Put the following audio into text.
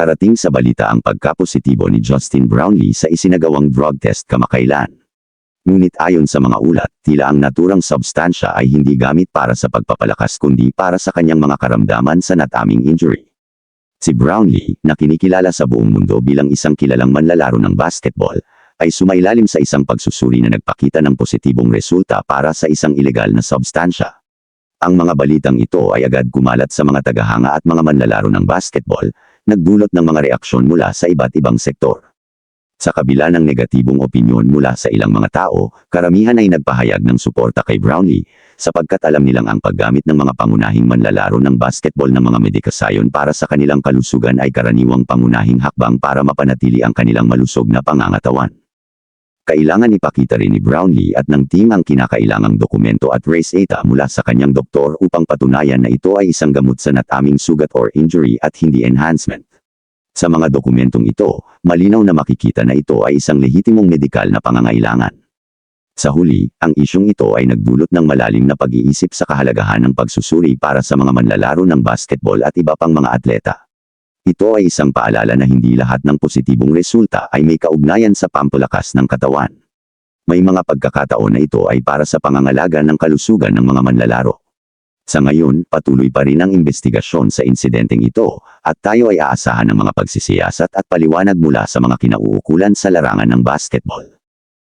Nakarating sa balita ang pagkapositibo ni Justin Brownlee sa isinagawang drug test kamakailan. Ngunit ayon sa mga ulat, tila ang naturang substansya ay hindi gamit para sa pagpapalakas kundi para sa kanyang mga karamdaman sa nataming injury. Si Brownlee, na kinikilala sa buong mundo bilang isang kilalang manlalaro ng basketball, ay sumailalim sa isang pagsusuri na nagpakita ng positibong resulta para sa isang ilegal na substansya. Ang mga balitang ito ay agad kumalat sa mga tagahanga at mga manlalaro ng basketball, nagdulot ng mga reaksyon mula sa iba't ibang sektor. Sa kabila ng negatibong opinyon mula sa ilang mga tao, karamihan ay nagpahayag ng suporta kay Brownlee, sapagkat alam nilang ang paggamit ng mga pangunahing manlalaro ng basketball ng mga medikasayon para sa kanilang kalusugan ay karaniwang pangunahing hakbang para mapanatili ang kanilang malusog na pangangatawan. Kailangan ipakita rin ni Brownlee at ng team ang kinakailangang dokumento at race data mula sa kanyang doktor upang patunayan na ito ay isang gamot sa nataming sugat or injury at hindi enhancement. Sa mga dokumentong ito, malinaw na makikita na ito ay isang lehitimong medikal na pangangailangan. Sa huli, ang isyong ito ay nagdulot ng malalim na pag-iisip sa kahalagahan ng pagsusuri para sa mga manlalaro ng basketball at iba pang mga atleta. Ito ay isang paalala na hindi lahat ng positibong resulta ay may kaugnayan sa pampalakas ng katawan. May mga pagkakataon na ito ay para sa pangangalaga ng kalusugan ng mga manlalaro. Sa ngayon, patuloy pa rin ang investigasyon sa insidenteng ito, at tayo ay aasahan ng mga pagsisiyasat at paliwanag mula sa mga kinauukulan sa larangan ng basketball.